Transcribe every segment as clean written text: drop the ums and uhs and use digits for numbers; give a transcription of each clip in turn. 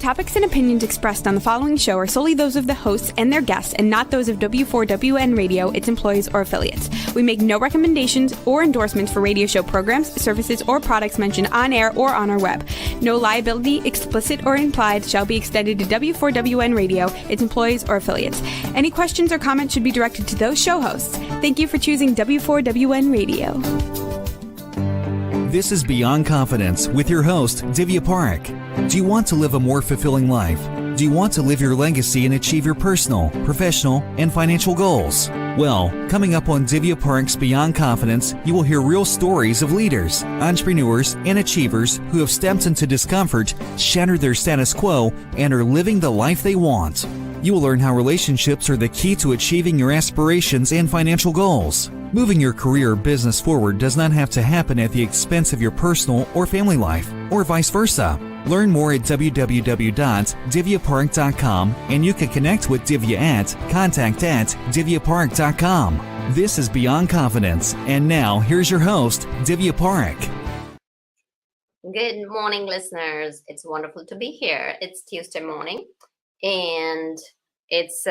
topics and opinions expressed on the following show are solely those of the hosts and their guests and not those of W4WN Radio, its employees, or affiliates. We make no recommendations or endorsements for radio show programs, services, or products mentioned on air or on our web. No liability, explicit or implied, shall be extended to W4WN Radio, its employees, or affiliates. Any questions or comments should be directed to those show hosts. Thank you for choosing W4WN Radio. This is Beyond Confidence with your host, Divya Parekh. Do you want to live a more fulfilling life? Do you want to live your legacy and achieve your personal, professional, and financial goals? Well, coming up on Divya Parekh's Beyond Confidence, you will hear real stories of leaders, entrepreneurs, and achievers who have stepped into discomfort, shattered their status quo, and are living the life they want. You will learn how relationships are the key to achieving your aspirations and financial goals. Moving your career or business forward does not have to happen at the expense of your personal or family life, or vice versa. Learn more at www.divyaparekh.com, and you can connect with Divya at contact@divyaparekh.com. This is Beyond Confidence, and now here's your host, Divya Parekh. Good morning, listeners. It's wonderful to be here. It's Tuesday morning, and it's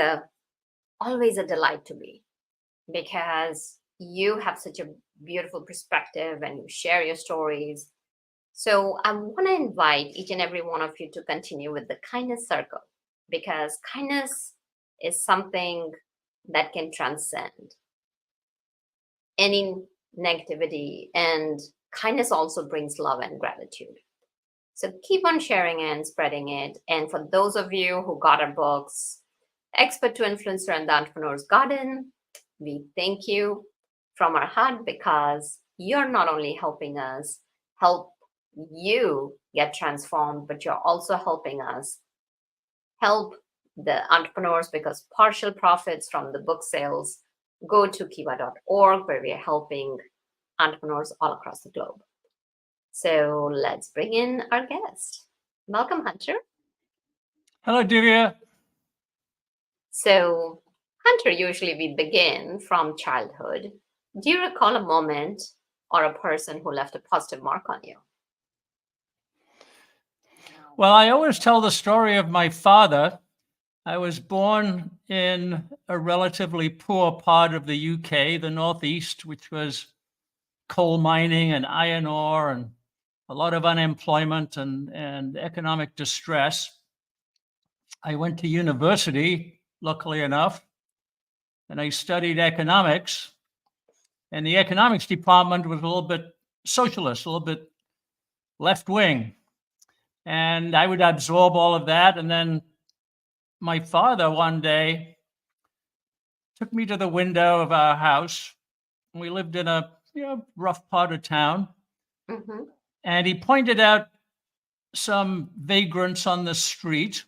always a delight to be, because you have such a beautiful perspective and you share your stories. So I want to invite each and every one of you to continue with the kindness circle, because kindness is something that can transcend any negativity, and kindness also brings love and gratitude. So keep on sharing and spreading it. And for those of you who got our books, Expert to Influencer and the Entrepreneur's Garden, we thank you from our heart, because you're not only helping us help you get transformed, but you're also helping us help the entrepreneurs, because partial profits from the book sales go to kiva.org, where we are helping entrepreneurs all across the globe. So let's bring in our guest. Welcome, Hunter. Hello, Divya. So, Hunter, usually we begin from childhood. Do you recall a moment or a person who left a positive mark on you? Well, I always tell the story of my father. I was born in a relatively poor part of the UK, the Northeast, which was coal mining and iron ore and a lot of unemployment and economic distress. I went to university, luckily enough, and I studied economics. And the economics department was a little bit socialist, a little bit left-wing. And I would absorb all of that. And then my father one day took me to the window of our house. We lived in a rough part of town. Mm-hmm. And he pointed out some vagrants on the street.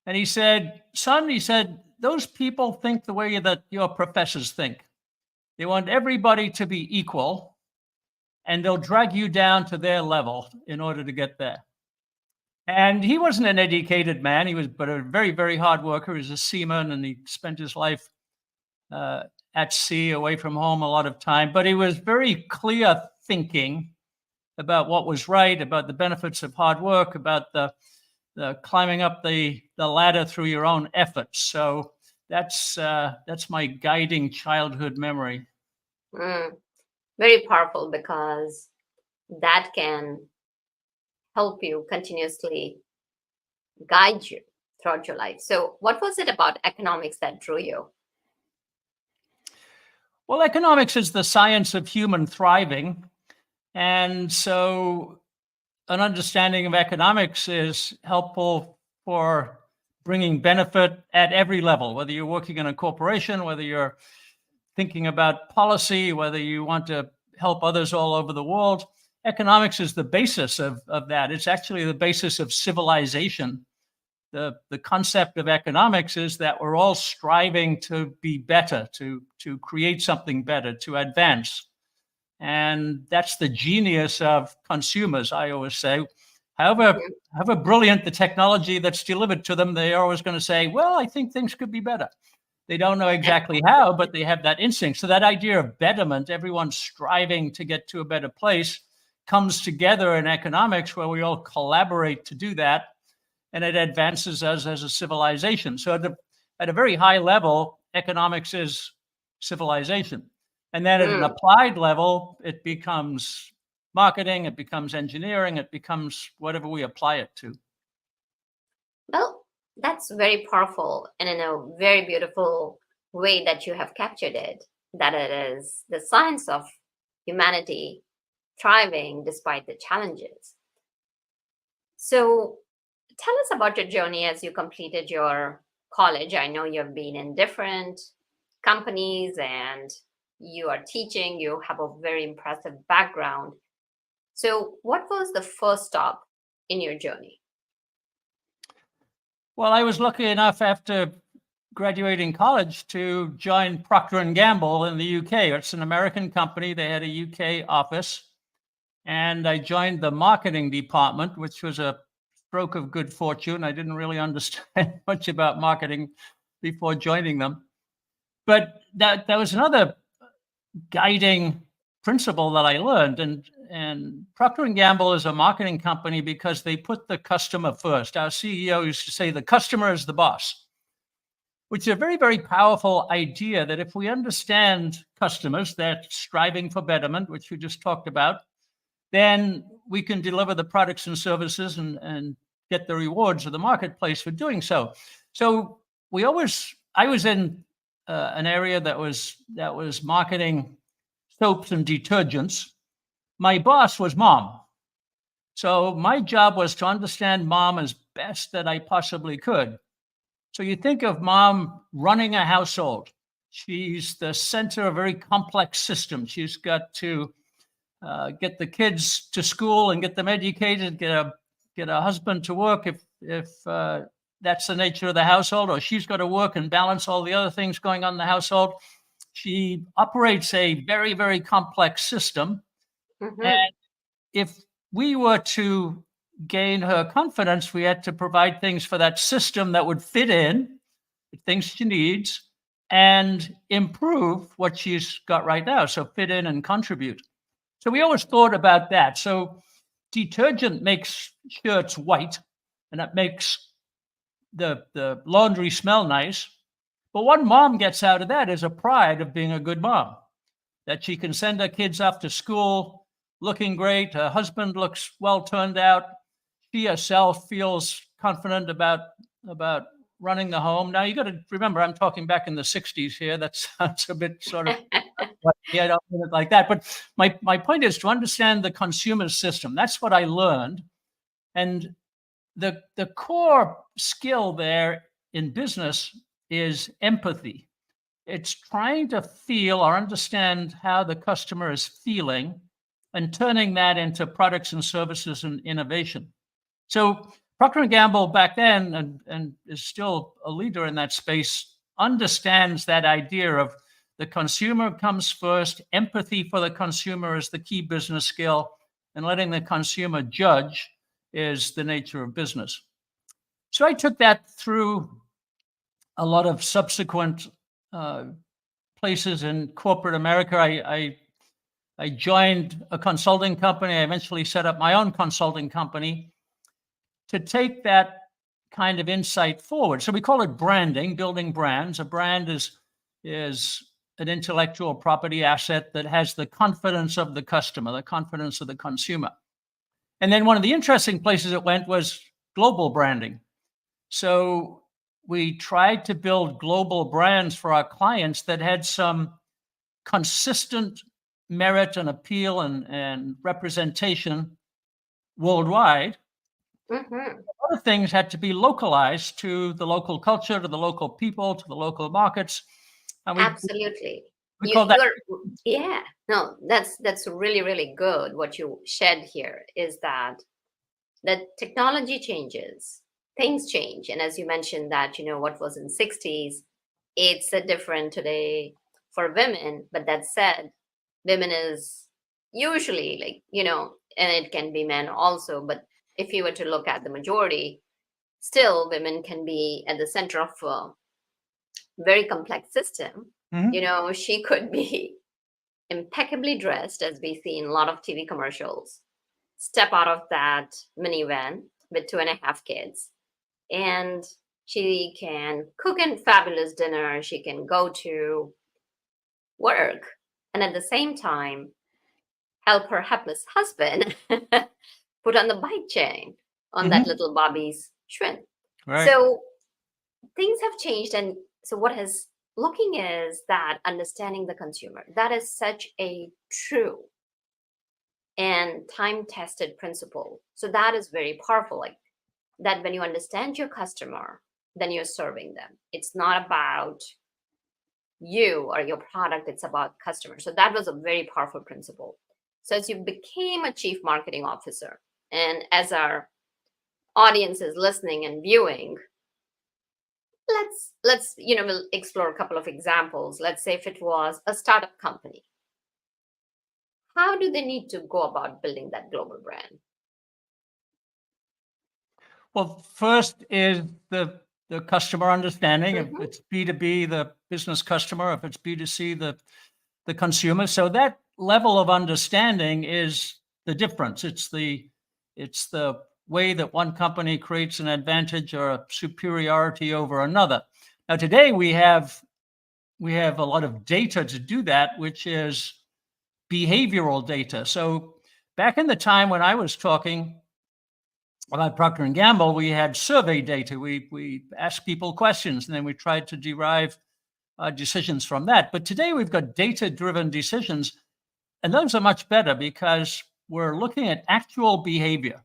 And he said, son, he said, those people think the way that your professors think. They want everybody to be equal, and they'll drag you down to their level in order to get there. And he wasn't an educated man. He was but a very, very hard worker. He was a seaman, and he spent his life at sea, away from home a lot of time. But he was very clear thinking about what was right, about the benefits of hard work, about the climbing up the ladder through your own efforts. So that's my guiding childhood memory. Very powerful, because that can help you continuously guide you throughout your life. So what was it about economics that drew you? Well, economics is the science of human thriving. And so an understanding of economics is helpful for bringing benefit at every level, whether you're working in a corporation, whether you're thinking about policy, whether you want to help others all over the world. Economics is the basis of that. It's actually the basis of civilization. The concept of economics is that we're all striving to be better, to create something better, to advance. And that's the genius of consumers, I always say. However brilliant the technology that's delivered to them, they're always going to say, well, I think things could be better. They don't know exactly how, but they have that instinct. So that idea of betterment, everyone striving to get to a better place, comes together in economics, where we all collaborate to do that. and it advances us as a civilization. So at a very high level, economics is civilization. And then at an applied level, it becomes marketing, it becomes engineering, it becomes whatever we apply it to. Well, that's very powerful and in a very beautiful way that you have captured it, that it is the science of humanity thriving despite the challenges. So tell us about your journey as you completed your college. I know you've been in different companies and you are teaching, you have a very impressive background. So what was the first stop in your journey? Well, I was lucky enough after graduating college to join Procter & Gamble in the UK. It's an American company. They had a UK office. And I joined the marketing department, which was a stroke of good fortune. I didn't really understand much about marketing before joining them. But that was another guiding principle that I learned. And Procter & Gamble is a marketing company because they put the customer first. Our CEO used to say, the customer is the boss, which is a very, very powerful idea that if we understand customers, they're striving for betterment, which we just talked about, then we can deliver the products and services and get the rewards of the marketplace for doing so. So I was in an area that was marketing soaps and detergents. My boss was mom. So my job was to understand mom as best that I possibly could. So you think of mom running a household. She's the center of a very complex system. She's got to get the kids to school and get them educated, get a husband to work if that's the nature of the household, or she's got to work and balance all the other things going on in the household. She operates a very, very complex system. And if we were to gain her confidence, we had to provide things for that system that would fit in, the things she needs, and improve what she's got right now. So fit in and contribute. So we always thought about that. So detergent makes shirts white, and that makes the laundry smell nice. But what mom gets out of that is a pride of being a good mom, that she can send her kids off to school looking great. Her husband looks well turned out. She herself feels confident about running the home. Now, you got to remember, I'm talking back in the 60s here. That sounds a bit sort of, I don't mean it like that. But my point is to understand the consumer system. That's what I learned. And the core skill there in business is empathy. It's trying to feel or understand how the customer is feeling and turning that into products and services and innovation. So Procter & Gamble back then, and is still a leader in that space, understands that idea of the consumer comes first, empathy for the consumer is the key business skill, and letting the consumer judge is the nature of business. So I took that through a lot of subsequent places in corporate America. I joined a consulting company. I eventually set up my own consulting company to take that kind of insight forward. So we call it branding, building brands. A brand is an intellectual property asset that has the confidence of the customer, the confidence of the consumer. And then one of the interesting places it went was global branding. So we tried to build global brands for our clients that had some consistent merit and appeal and representation worldwide. Other things had to be localized to the local culture, to the local people, to the local markets. And Absolutely. We call that. Yeah, no, that's really, really good. What you shared here is that technology changes, things change. And as you mentioned that, what was in 60s, it's different today for women. But that said, women is usually and it can be men also. But if you were to look at the majority, still women can be at the center of a very complex system. She could be impeccably dressed, as we see in a lot of TV commercials, step out of that minivan with 2.5 kids, and she can cook a fabulous dinner. She can go to work and at the same time help her hapless husband put on the bike chain on that little Bobby's shrimp. Right. So things have changed. And so what is looking is that understanding the consumer, that is such a true and time-tested principle. So that is very powerful. Like that when you understand your customer, then you're serving them. It's not about you or your product, it's about customer. So that was a very powerful principle. So as you became a chief marketing officer, and as our audience is listening and viewing, let's we'll explore a couple of examples. Let's say if it was a startup company, how do they need to go about building that global brand? Well, first is the customer understanding. If Mhm. it's B2B, the business customer. If it's B2C, the consumer. So that level of understanding is the difference. It's the way that one company creates an advantage or a superiority over another. Now, today we have a lot of data to do that, which is behavioral data. So back in the time when I was talking about Procter & Gamble, we had survey data. We asked people questions, and then we tried to derive decisions from that. But today we've got data-driven decisions, and those are much better because we're looking at actual behavior.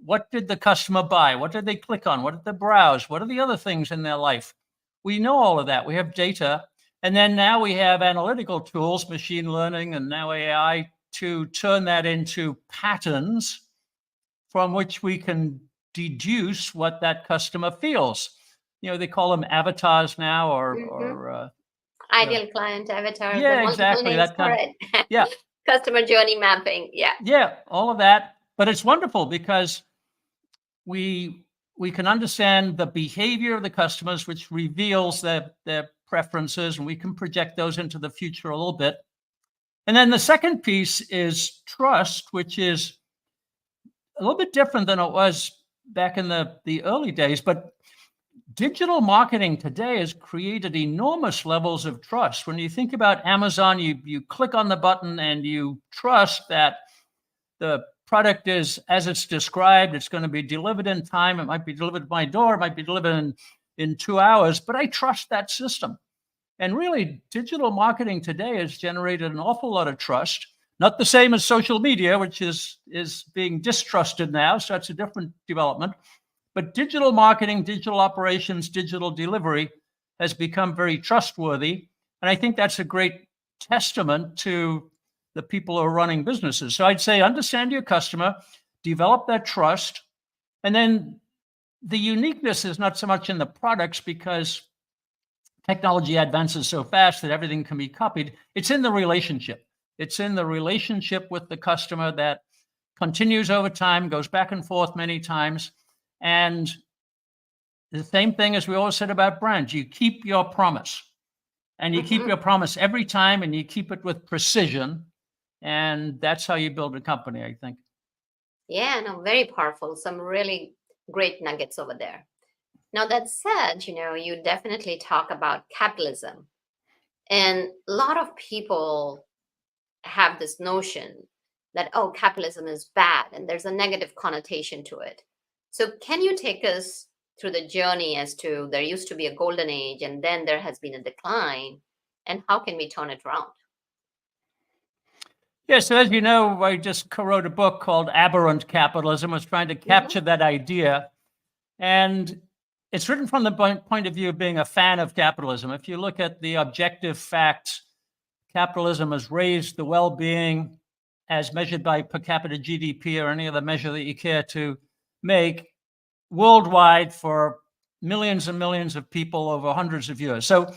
What did the customer buy? What did they click on? What did they browse? What are the other things in their life? We know all of that. We have data. And then now we have analytical tools, machine learning, and now AI to turn that into patterns from which we can deduce what that customer feels. They call them avatars now, or Ideal client avatars, yeah, the multiple exactly, names that for kind it. yeah, Customer journey mapping. yeah, all of that. But it's wonderful because we can understand the behavior of the customers, which reveals their preferences, and we can project those into the future a little bit. And then the second piece is trust, which is a little bit different than it was back in the early days. But digital marketing today has created enormous levels of trust. When you think about Amazon, you click on the button and you trust that the product is as it's described. It's going to be delivered in time. It might be delivered to my door. It might be delivered in 2 hours, but I trust that system. And really, digital marketing today has generated an awful lot of trust. Not the same as social media, which is being distrusted now. So that's a different development. But digital marketing, digital operations, digital delivery has become very trustworthy. And I think that's a great testament to the people who are running businesses. So I'd say understand your customer, develop that trust. And then the uniqueness is not so much in the products because technology advances so fast that everything can be copied. It's in the relationship. It's in the relationship with the customer that continues over time, goes back and forth many times. And the same thing as we always said about brands, you keep your promise. And you keep your promise every time, and you keep it with precision. And that's how you build a company, I think. Yeah, no, very powerful. Some really great nuggets over there. Now, that said, you definitely talk about capitalism. And a lot of people have this notion that, oh, capitalism is bad and there's a negative connotation to it. So can you take us through the journey as to there used to be a golden age and then there has been a decline, and how can we turn it around? Yeah, so as you know, I just co-wrote a book called Aberrant Capitalism. I was trying to capture that idea. And it's written from the point of view of being a fan of capitalism. If you look at the objective facts, capitalism has raised the well-being as measured by per capita GDP or any other measure that you care to make worldwide for millions and millions of people over hundreds of years. So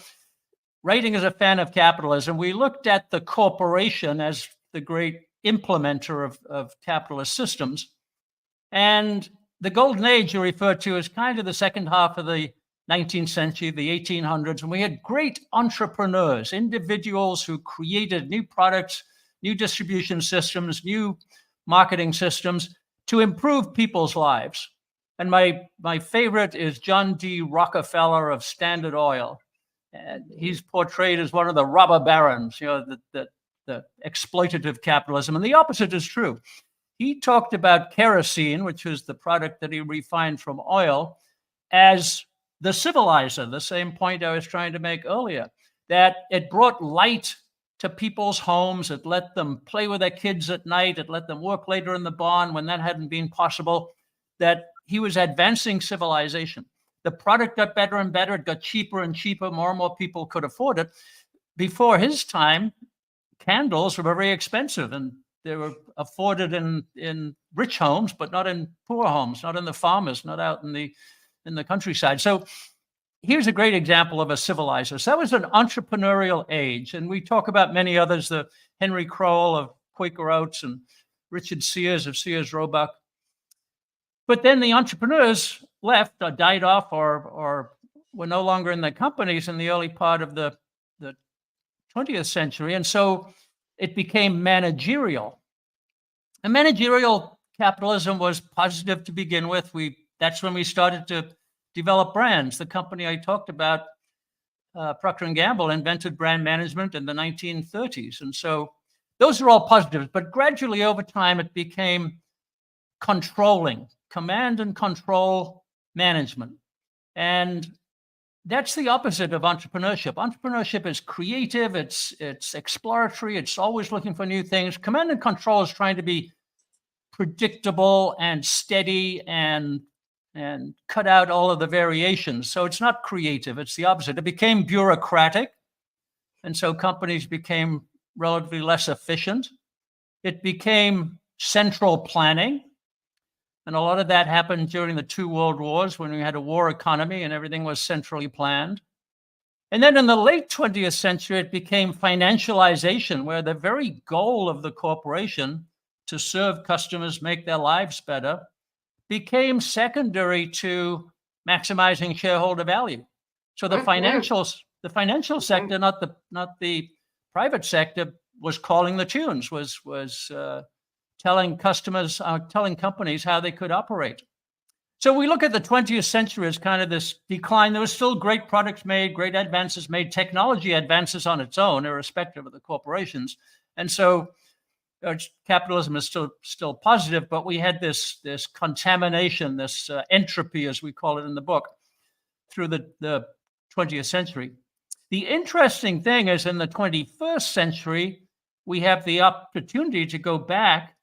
writing as a fan of capitalism, we looked at the corporation as the great implementer of capitalist systems. And the golden age you refer to is kind of the second half of the 19th century, the 1800s, and we had great entrepreneurs, individuals who created new products, new distribution systems, new marketing systems to improve people's lives. And my favorite is John D. Rockefeller of Standard Oil. And he's portrayed as one of the robber barons, the exploitative capitalism. And the opposite is true. He talked about kerosene, which was the product that he refined from oil, as the civilizer, the same point I was trying to make earlier, that it brought light to people's homes. It let them play with their kids at night. It let them work later in the barn when that hadn't been possible, that he was advancing civilization. The product got better and better. It got cheaper and cheaper. More and more people could afford it. Before his time, candles were very expensive, and they were afforded in rich homes, but not in poor homes, not in the farmers, not out in the countryside. So here's a great example of a civilizer. So that was an entrepreneurial age. And we talk about many others, the Henry Crowell of Quaker Oats and Richard Sears of Sears Roebuck. But then the entrepreneurs left or died off or were no longer in the companies in the early part of the 20th century. And so it became managerial. And managerial capitalism was positive to begin with. That's when we started to develop brands. The company I talked about, Procter & Gamble, invented brand management in the 1930s. And so those are all positives. But gradually over time, it became controlling, command and control management. And that's the opposite of entrepreneurship. Entrepreneurship is creative, it's exploratory, it's always looking for new things. Command and control is trying to be predictable and steady and cut out all of the variations. So it's not creative, it's the opposite. It became bureaucratic, and so companies became relatively less efficient. It became central planning, and a lot of that happened during the 2 world wars when we had a war economy and everything was centrally planned. And then in the late 20th century, it became financialization, where the very goal of the corporation to serve customers, make their lives better, became secondary to maximizing shareholder value. So the financial sector, not the private sector, was calling the tunes, was telling companies how they could operate. So we look at the 20th century as kind of this decline. There was still great products made, great advances made, technology advances on its own, irrespective of the corporations. And so capitalism is still positive, but we had this contamination, this entropy, as we call it in the book, through the 20th century. The interesting thing is in the 21st century, we have the opportunity to go back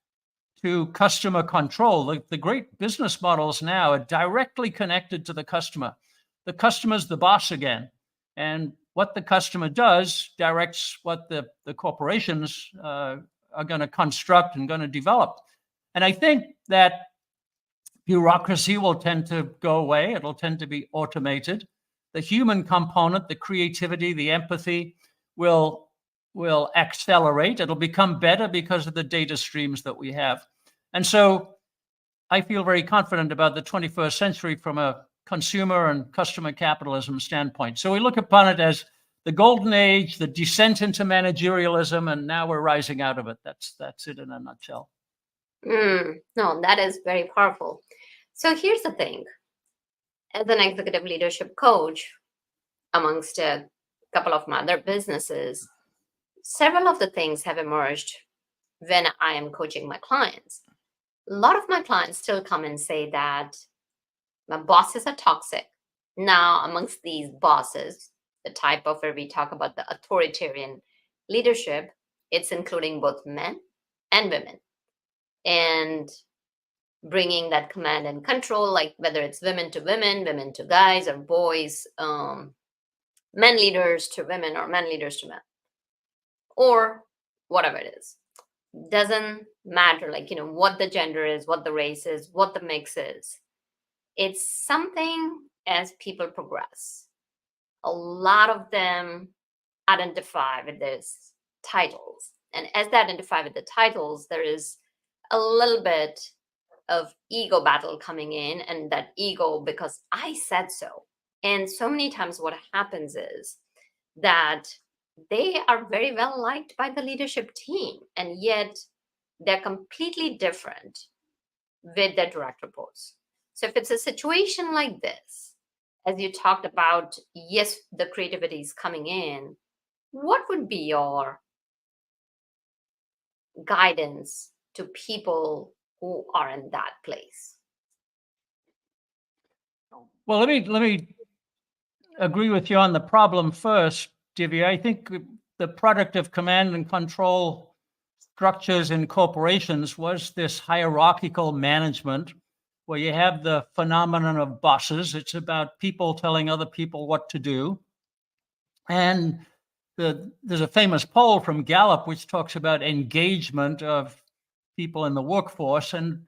to customer control. The great business models now are directly connected to the customer. The customer's the boss again. And what the customer does directs what the corporations are going to construct and going to develop. And I think that bureaucracy will tend to go away. It'll tend to be automated. The human component, the creativity, the empathy will accelerate. It'll become better because of the data streams that we have. And so I feel very confident about the 21st century from a consumer and customer capitalism standpoint. So we look upon it as the golden age, the descent into managerialism, and now we're rising out of it. That's it in a nutshell. No, that is very powerful. So here's the thing. As an executive leadership coach, amongst a couple of my other businesses, several of the things have emerged when I am coaching my clients. A lot of my clients still come and say that my bosses are toxic. Now, amongst these bosses, the type of where we talk about the authoritarian leadership, it's including both men and women. And bringing that command and control, like whether it's women to guys, or boys, men leaders to women, or men leaders to men, or whatever it is. Doesn't matter, what the gender is, what the race is, what the mix is. It's something as people progress. A lot of them identify with these titles. And as they identify with the titles, there is a little bit of ego battle coming in, and that ego, because I said so. And so many times what happens is that they are very well liked by the leadership team, and yet they're completely different with their direct reports. So if it's a situation like this, as you talked about, yes, the creativity is coming in, what would be your guidance to people who are in that place? Well, let me agree with you on the problem first, Divya. I think the product of command and control structures in corporations was this hierarchical management where you have the phenomenon of bosses. It's about people telling other people what to do. And there's a famous poll from Gallup which talks about engagement of people in the workforce. And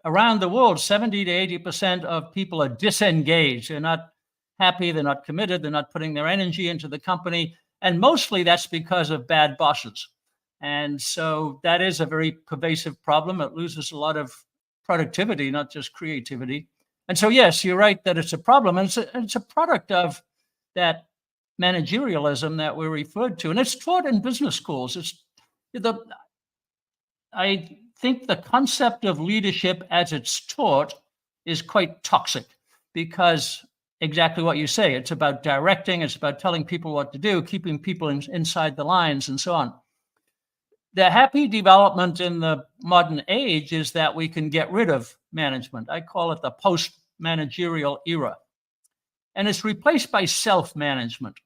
around the world, 70 to 80% of people are disengaged. They're not happy, they're not committed, they're not putting their energy into the company. And mostly that's because of bad bosses. And so that is a very pervasive problem. It loses a lot of productivity, not just creativity. And so, yes, you're right that it's a problem. And it's a product of that managerialism that we referred to. And it's taught in business schools. I think the concept of leadership as it's taught is quite toxic because exactly what you say, it's about directing, it's about telling people what to do, keeping people inside the lines and so on. The happy development in the modern age is that we can get rid of management. I call it the post-managerial era. And it's replaced by self-management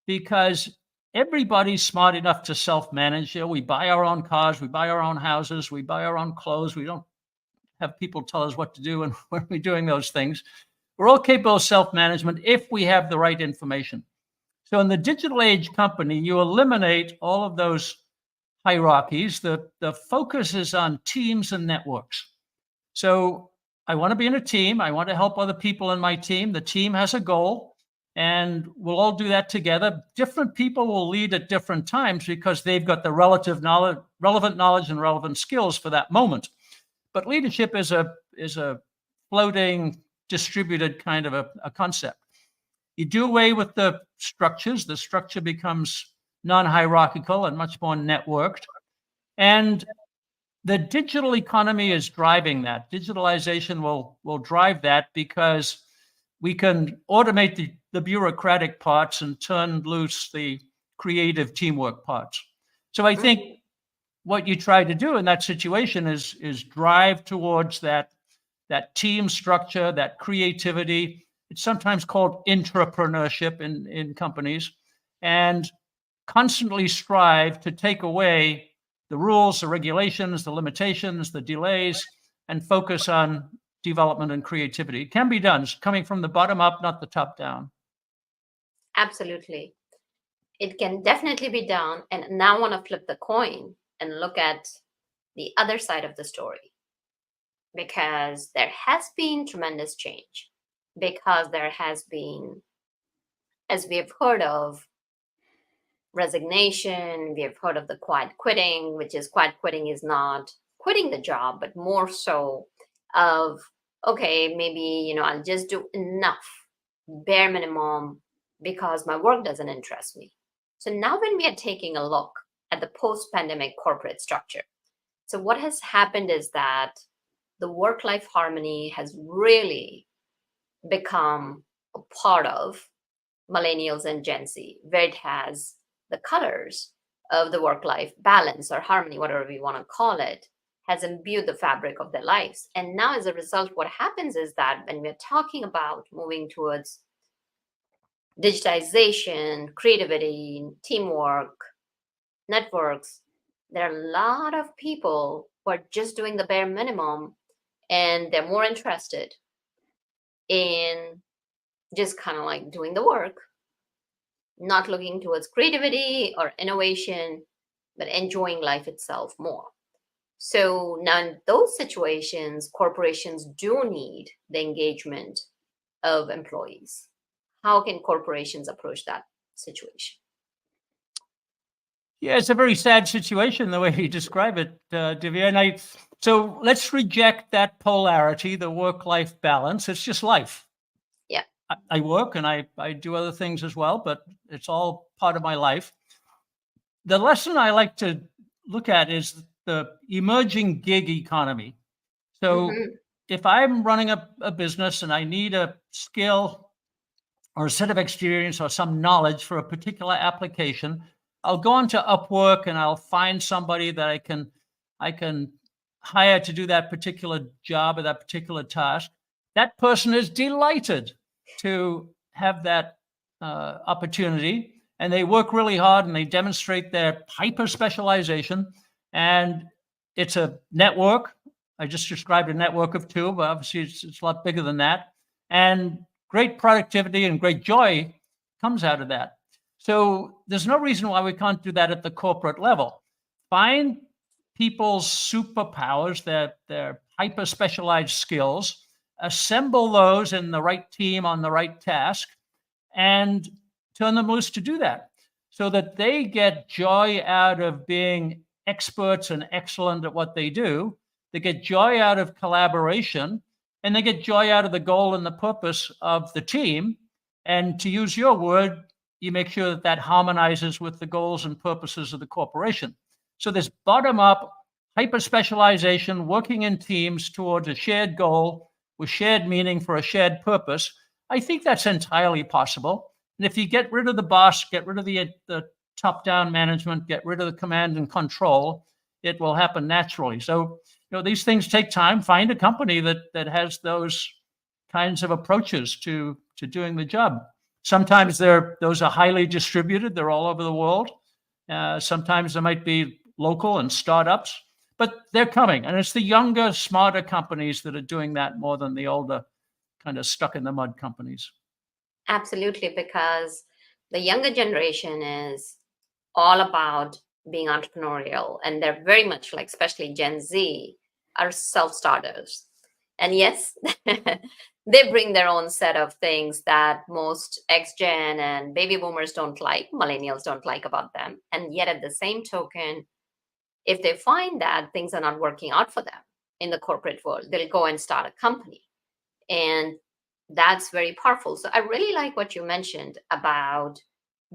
because everybody's smart enough to self-manage. We buy our own cars, we buy our own houses, we buy our own clothes. We don't have people tell us what to do and when we're doing those things. We're all capable of self-management if we have the right information. So in the digital age company, you eliminate all of those hierarchies. The focus is on teams and networks. So I want to be in a team. I want to help other people in my team. The team has a goal, and we'll all do that together. Different people will lead at different times because they've got the relevant knowledge and relevant skills for that moment. But leadership is a floating, distributed kind of a concept. You do away with the structures. The structure becomes non-hierarchical and much more networked. And the digital economy is driving that. Digitalization will drive that because we can automate the bureaucratic parts and turn loose the creative teamwork parts. So I think what you try to do in that situation is drive towards that team structure, that creativity. It's sometimes called intrapreneurship in companies, and constantly strive to take away the rules, the regulations, the limitations, the delays, and focus on development and creativity. It can be done. It's coming from the bottom up, not the top down. Absolutely. It can definitely be done. And now I want to flip the coin and look at the other side of the story, because there has been tremendous change, because there has been, as we have heard of, resignation. We have heard of the quiet quitting, which is quiet quitting is not quitting the job, but more so of, okay, maybe, I'll just do enough, bare minimum, because my work doesn't interest me. So now when we are taking a look at the post-pandemic corporate structure, so what has happened is that the work-life harmony has really become a part of millennials and Gen Z, where it has the colors of the work-life balance or harmony, whatever we want to call it, has imbued the fabric of their lives. And now as a result, what happens is that when we're talking about moving towards digitization, creativity, teamwork, networks, there are a lot of people who are just doing the bare minimum, and they're more interested in just kind of like doing the work, not looking towards creativity or innovation, but enjoying life itself more. So now in those situations, corporations do need the engagement of employees. How can corporations approach that situation? Yeah, it's a very sad situation, the way you describe it, Divya. So let's reject that polarity, the work-life balance. It's just life. Yeah. I work and I do other things as well, but it's all part of my life. The lesson I like to look at is the emerging gig economy. So if I'm running a business and I need a skill or a set of experience or some knowledge for a particular application, I'll go onto Upwork and I'll find somebody that I can hire to do that particular job or that particular task. That person is delighted to have that opportunity, and they work really hard and they demonstrate their hyper specialization. And it's a network. I just described a network of two, but obviously it's a lot bigger than that. And great productivity and great joy comes out of that. So there's no reason why we can't do that at the corporate level. Find people's superpowers, their hyper specialized skills, assemble those in the right team on the right task, and turn them loose to do that so that they get joy out of being experts and excellent at what they do. They get joy out of collaboration, and they get joy out of the goal and the purpose of the team. And to use your word, you make sure that that harmonizes with the goals and purposes of the corporation. So this bottom-up hyper-specialization, working in teams towards a shared goal with shared meaning for a shared purpose, I think that's entirely possible. And if you get rid of the boss, get rid of the top-down management, get rid of the command and control, it will happen naturally. So, these things take time. Find a company that has those kinds of approaches to doing the job. Sometimes those are highly distributed. They're all over the world. Sometimes there might be local and startups, but they're coming. And it's the younger, smarter companies that are doing that more than the older, kind of stuck in the mud companies. Absolutely, because the younger generation is all about being entrepreneurial, and they're very much like, especially Gen Z, are self-starters. And yes, they bring their own set of things that most X-Gen and baby boomers don't like, millennials don't like about them. And yet at the same token, if they find that things are not working out for them in the corporate world, they'll go and start a company. And that's very powerful. So I really like what you mentioned about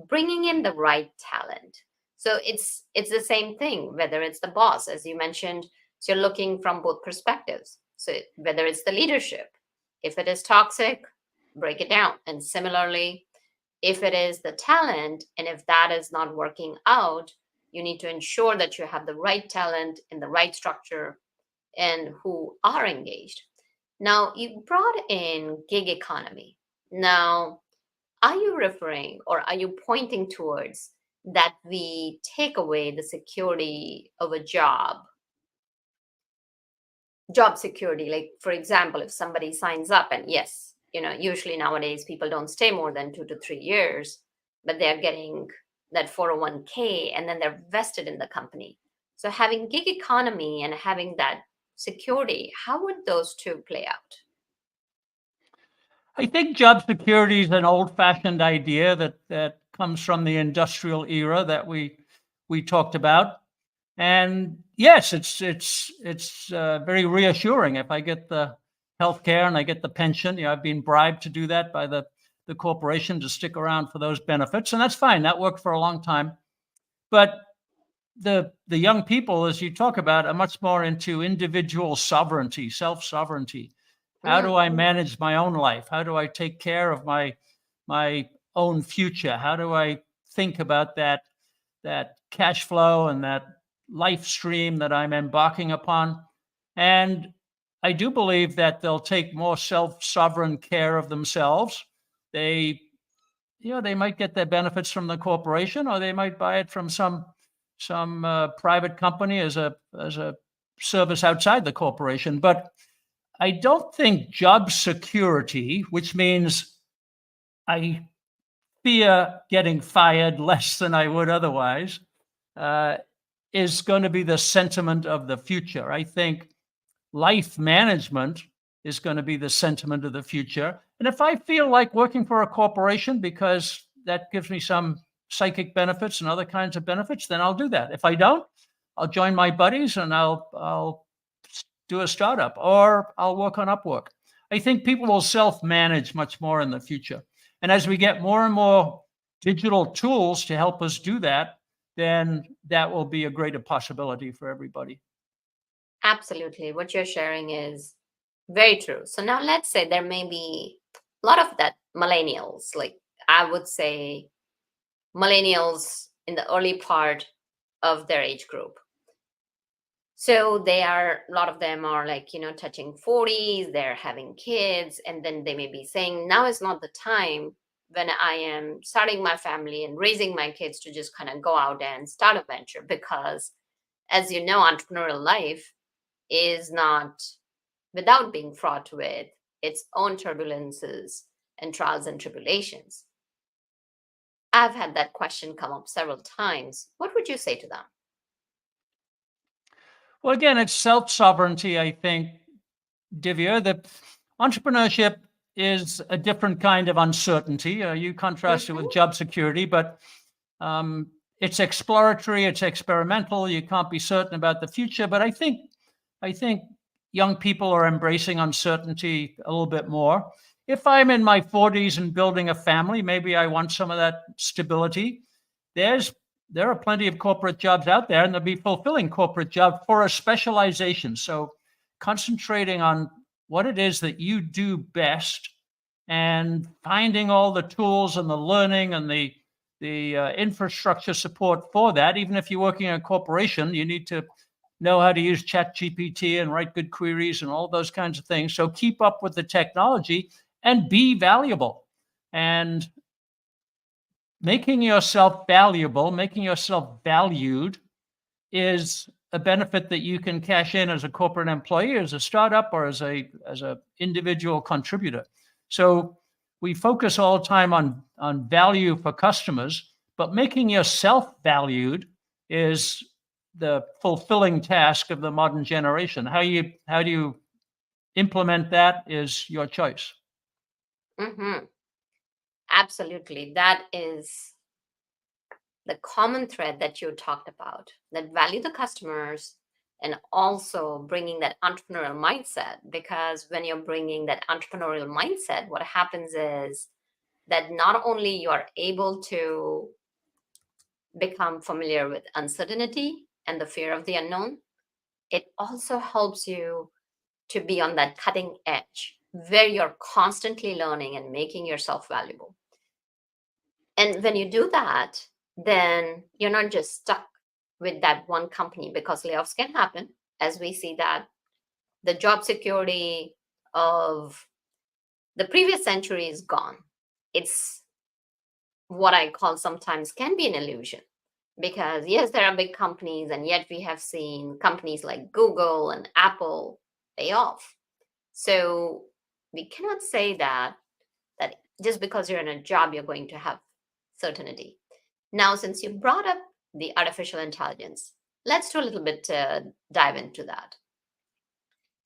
bringing in the right talent. So it's the same thing, whether it's the boss, as you mentioned, so you're looking from both perspectives. So whether it's the leadership, if it is toxic, break it down. And similarly, if it is the talent, and if that is not working out, you need to ensure that you have the right talent in the right structure and who are engaged. Now, you brought in gig economy. Now, are you referring or are you pointing towards that we take away the security of a job security? Like, for example, if somebody signs up, and yes, usually nowadays people don't stay more than 2 to 3 years, but they're getting that 401k and then they're vested in the company. So having gig economy and having that security, how would those two play out? I think job security is an old-fashioned idea that comes from the industrial era that we talked about. And yes, it's very reassuring if I get the health care and I get the pension. I've been bribed to do that by the corporation to stick around for those benefits, and that's fine. That worked for a long time. But the young people, as you talk about, are much more into individual sovereignty, self-sovereignty. How do I manage my own life? How do I take care of my own future? How do I think about that cash flow and that life stream that I'm embarking upon? And I do believe that they'll take more self-sovereign care of themselves. They might get their benefits from the corporation, or they might buy it from some private company as a service outside the corporation. But I don't think job security, which means I fear getting fired less than I would otherwise, is going to be the sentiment of the future. I think life management is going to be the sentiment of the future. And if I feel like working for a corporation because that gives me some psychic benefits and other kinds of benefits, then I'll do that. If I don't, I'll join my buddies and I'll do a startup, or I'll work on Upwork. I think people will self-manage much more in the future. And as we get more and more digital tools to help us do that, then that will be a greater possibility for everybody. Absolutely. What you're sharing is Very true. So now let's say there may be a lot of that millennials, like I would say millennials in the early part of their age group. So they are, a lot of them are like, touching 40s, they're having kids, and then they may be saying, now is not the time when I am starting my family and raising my kids to just kind of go out and start a venture. Because as you know, entrepreneurial life is not without being fraught with its own turbulences and trials and tribulations. I've had that question come up several times. What would you say to them? Well, again, it's self-sovereignty, I think, Divya. That entrepreneurship is a different kind of uncertainty. You contrast it with job security, but it's exploratory, it's experimental. You can't be certain about the future. But I think young people are embracing uncertainty a little bit more. If I'm in my 40s and building a family, maybe I want some of that stability. There are plenty of corporate jobs out there, and there'll be fulfilling corporate jobs for a specialization. So concentrating on what it is that you do best and finding all the tools and the learning and the infrastructure support for that. Even if you're working in a corporation, you need to know how to use ChatGPT and write good queries and all those kinds of things. So keep up with the technology and be valuable. And making yourself valuable, making yourself valued is a benefit that you can cash in as a corporate employee, as a startup, or as a individual contributor. So we focus all the time on value for customers, but making yourself valued is the fulfilling task of the modern generation. How do you implement that is your choice. Absolutely. That is the common thread that you talked about, that value the customers and also bringing that entrepreneurial mindset. Because when you're bringing that entrepreneurial mindset, what happens is that not only you are able to become familiar with uncertainty and the fear of the unknown, it also helps you to be on that cutting edge where you're constantly learning and making yourself valuable. And when you do that, then you're not just stuck with that one company, because layoffs can happen, as we see that the job security of the previous century is gone. It's what I call sometimes can be an illusion, because yes, there are big companies, and yet we have seen companies like Google and Apple lay off. So we cannot say that just because you're in a job you're going to have certainty. Now, since you brought up the artificial intelligence, let's do a little bit dive into that.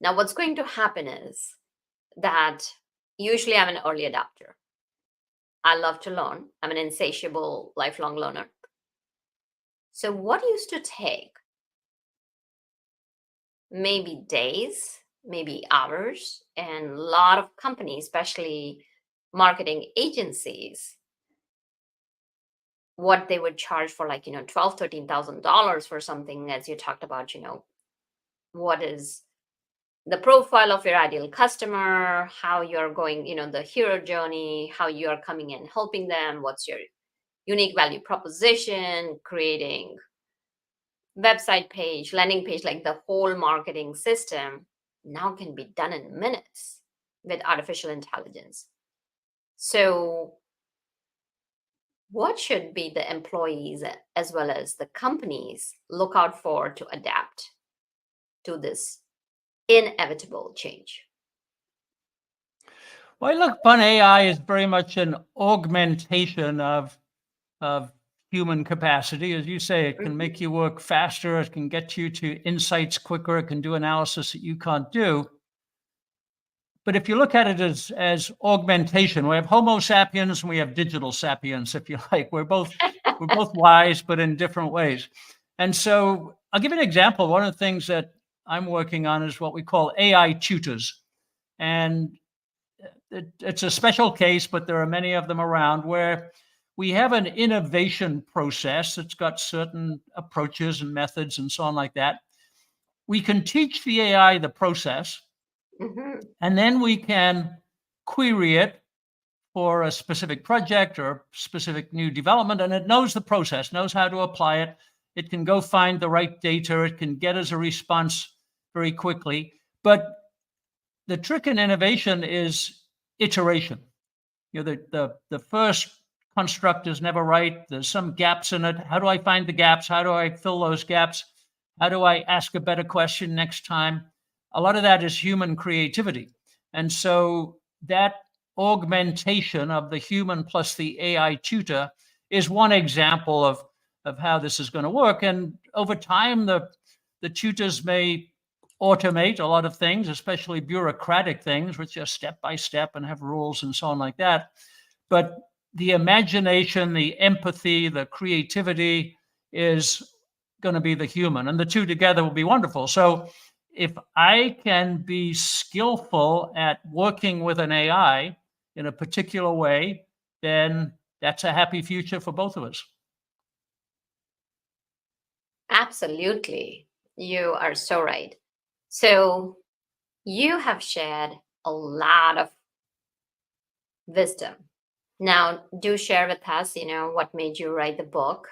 Now, what's going to happen is that usually I'm an early adopter. I love to learn. I'm an insatiable lifelong learner. So what used to take maybe days, maybe hours, and a lot of companies, especially marketing agencies, what they would charge for, like, $12,000-$13,000 for something, as you talked about, what is the profile of your ideal customer, how you're going, the hero journey, how you're coming in helping them, what's your unique value proposition, creating website page, landing page, like the whole marketing system now can be done in minutes with artificial intelligence. So what should be the employees as well as the companies look out for to adapt to this inevitable change? Well, I look upon AI as very much an augmentation of human capacity. As you say, it can make you work faster, it can get you to insights quicker, it can do analysis that you can't do. But if you look at it as augmentation, we have Homo sapiens and we have digital sapiens, if you like. We're both wise, but in different ways. And so I'll give you an example. One of the things that I'm working on is what we call AI tutors. And it's a special case, but there are many of them around, where we have an innovation process that's got certain approaches and methods and so on like that. We can teach the AI the process, And then we can query it for a specific project or specific new development, and it knows the process, knows how to apply it. It can go find the right data. It can get us a response very quickly. But the trick in innovation is iteration. The first construct is never right. There's some gaps in it. How do I find the gaps? How do I fill those gaps? How do I ask a better question next time? A lot of that is human creativity. And so that augmentation of the human plus the AI tutor is one example of how this is going to work. And over time, the tutors may automate a lot of things, especially bureaucratic things, which are step by step and have rules and so on like that. But the imagination, the empathy, the creativity is going to be the human, and the two together will be wonderful. So if I can be skillful at working with an AI in a particular way, then that's a happy future for both of us. Absolutely. You are so right. So you have shared a lot of wisdom. Now, do share with us, what made you write the book,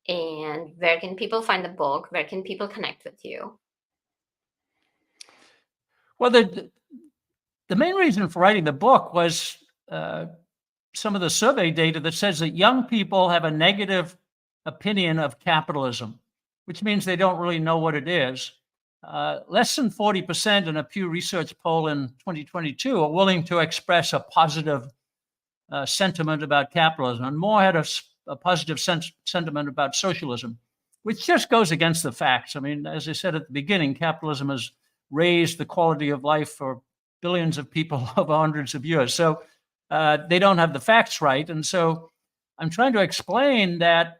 and where can people find the book? Where can people connect with you? Well, the main reason for writing the book was some of the survey data that says that young people have a negative opinion of capitalism, which means they don't really know what it is. Less than 40% in a Pew Research poll in 2022 are willing to express a positive sentiment about capitalism, and more had a positive sentiment about socialism, which just goes against the facts. I mean, as I said at the beginning, capitalism has raised the quality of life for billions of people over hundreds of years. So they don't have the facts right. And so I'm trying to explain that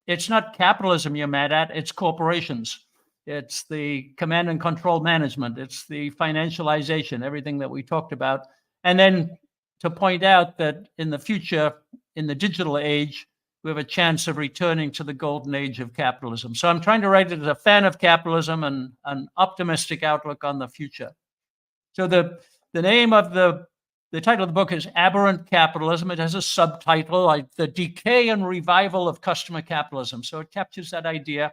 it's not capitalism you're mad at, it's corporations. It's the command and control management. It's the financialization, everything that we talked about. And then to point out that in the future, in the digital age, we have a chance of returning to the golden age of capitalism. So I'm trying to write it as a fan of capitalism and an optimistic outlook on the future. So the name of the title of the book is Aberrant Capitalism. It has a subtitle, like The Decay and Revival of Customer Capitalism. So it captures that idea.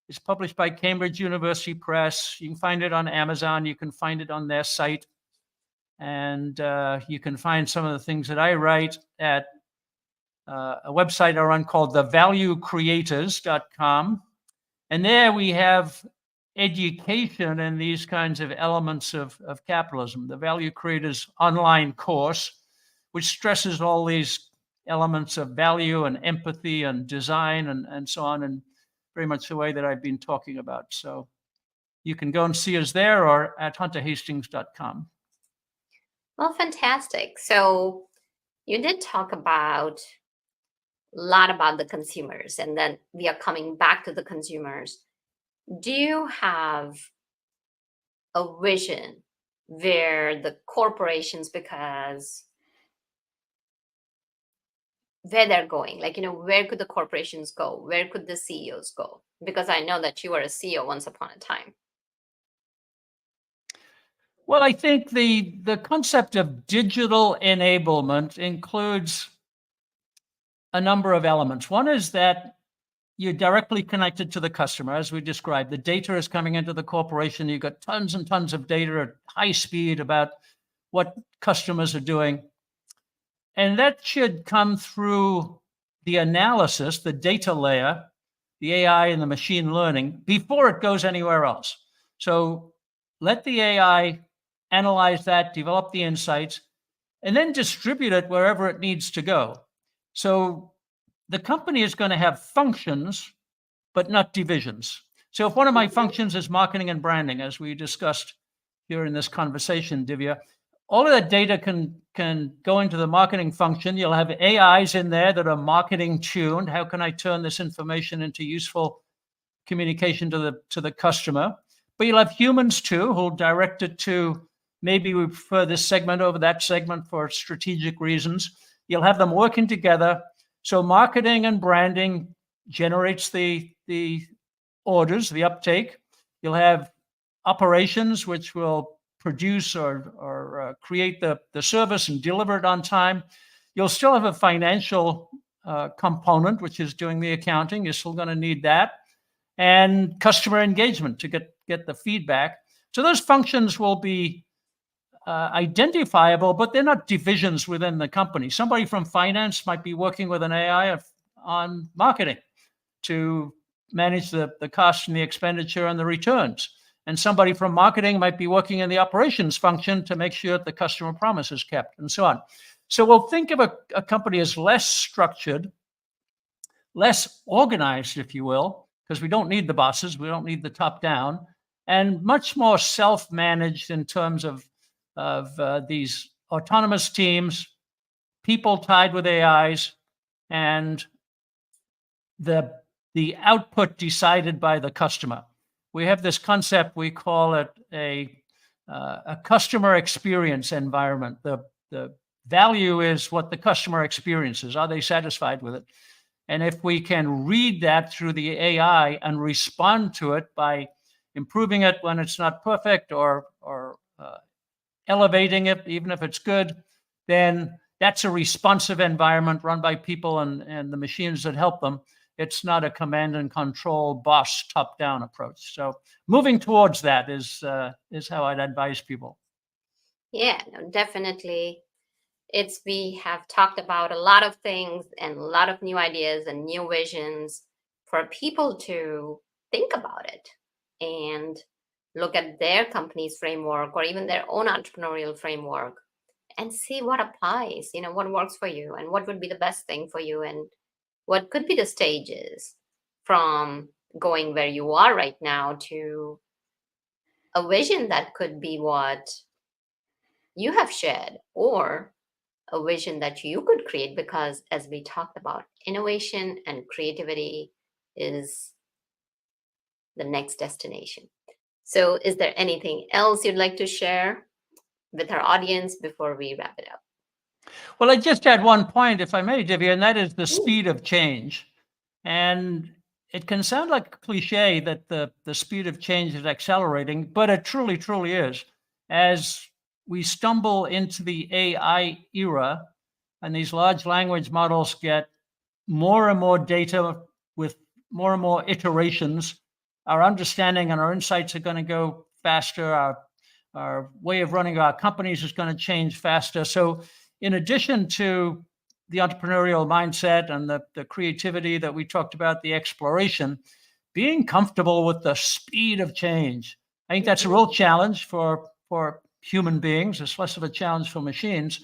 It's published by Cambridge University Press. You can find it on Amazon. You can find it on their site. And you can find some of the things that I write at a website I run called thevaluecreators.com. And there we have education and these kinds of elements of capitalism. The Value Creators online course, which stresses all these elements of value and empathy and design and so on, and very much the way that I've been talking about. So you can go and see us there or at hunterhastings.com. Well, fantastic. So you did talk about a lot about the consumers, and then we are coming back to the consumers. Do you have a vision where the corporations, because where they're going, where could the corporations go? Where could the CEOs go? Because I know that you were a CEO once upon a time. Well, I think the concept of digital enablement includes a number of elements. One is that you're directly connected to the customer, as we described. The data is coming into the corporation. You've got tons and tons of data at high speed about what customers are doing. And that should come through the analysis, the data layer, the AI and the machine learning, before it goes anywhere else. So let the AI analyze that, develop the insights, and then distribute it wherever it needs to go. So the company is going to have functions, but not divisions. So if one of my functions is marketing and branding, as we discussed here in this conversation, Divya, all of that data can go into the marketing function. You'll have AIs in there that are marketing tuned. How can I turn this information into useful communication to the customer? But you'll have humans too, who'll direct it to, maybe we prefer this segment over that segment for strategic reasons. You'll have them working together. So marketing and branding generates the orders, the uptake. You'll have operations, which will produce or create the service and deliver it on time. You'll still have a financial component, which is doing the accounting. You're still going to need that. And customer engagement to get the feedback. So those functions will be identifiable, but they're not divisions within the company. Somebody from finance might be working with an AI on marketing to manage the cost and the expenditure and the returns. And somebody from marketing might be working in the operations function to make sure that the customer promise is kept, and so on. So we'll think of a company as less structured, less organized, if you will, because we don't need the bosses, we don't need the top down, and much more self-managed in terms of these autonomous teams, people tied with AIs, and the output decided by the customer. We have this concept, we call it a customer experience environment. The value is what the customer experiences. Are they satisfied with it? And if we can read that through the AI and respond to it by improving it when it's not perfect or elevating it, even if it's good, then that's a responsive environment run by people and the machines that help them. It's not a command and control boss top-down approach. So moving towards that is how I'd advise people. Yeah, no, definitely. We have talked about a lot of things and a lot of new ideas and new visions for people to think about it and look at their company's framework or even their own entrepreneurial framework and see what applies, what works for you and what would be the best thing for you and what could be the stages from going where you are right now to a vision that could be what you have shared or a vision that you could create, because as we talked about, innovation and creativity is the next destination. So is there anything else you'd like to share with our audience before we wrap it up? Well, I just add one point, if I may, Divya, and that is the speed of change. And it can sound like a cliche that the speed of change is accelerating, but it truly, truly is. As we stumble into the AI era and these large language models get more and more data with more and more iterations, our understanding and our insights are going to go faster. Our way of running our companies is going to change faster. So in addition to the entrepreneurial mindset and the creativity that we talked about, the exploration, being comfortable with the speed of change. I think that's a real challenge for human beings. It's less of a challenge for machines.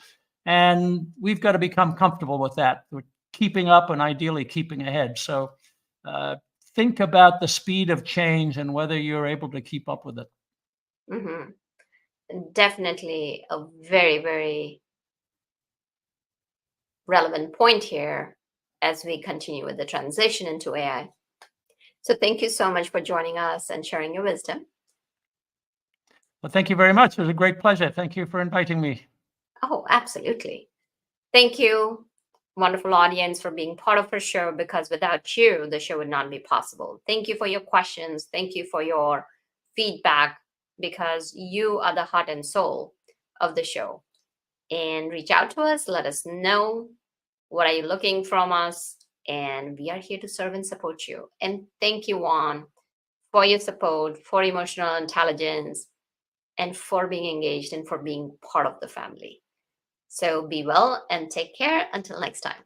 And we've got to become comfortable with that. We're keeping up and ideally keeping ahead. So think about the speed of change and whether you're able to keep up with it. Mm-hmm. Definitely a very, very relevant point here as we continue with the transition into AI. So thank you so much for joining us and sharing your wisdom. Well, thank you very much. It was a great pleasure. Thank you for inviting me. Oh, absolutely. Thank you, wonderful audience, for being part of our show, because without you, the show would not be possible. Thank you for your questions. Thank you for your feedback, because you are the heart and soul of the show. And reach out to us. Let us know what are you looking from us. And we are here to serve and support you. And thank you, Juan, for your support, for emotional intelligence, and for being engaged and for being part of the family. So be well and take care until next time.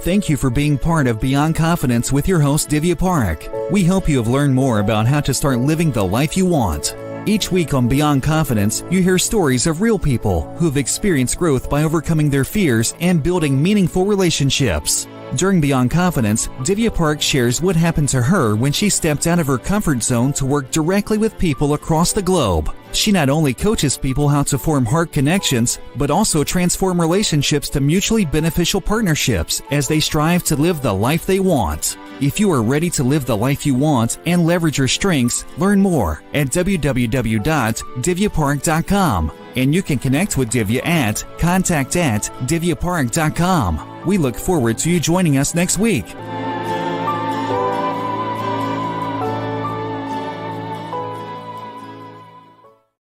Thank you for being part of Beyond Confidence with your host, Divya Parekh. We hope you have learned more about how to start living the life you want. Each week on Beyond Confidence, you hear stories of real people who've experienced growth by overcoming their fears and building meaningful relationships. During Beyond Confidence, Divya Parekh shares what happened to her when she stepped out of her comfort zone to work directly with people across the globe. She not only coaches people how to form heart connections, but also transform relationships to mutually beneficial partnerships as they strive to live the life they want. If you are ready to live the life you want and leverage your strengths, learn more at www.divyaparekh.com. And you can connect with Divya at contact@divyaparekh.com. We look forward to you joining us next week.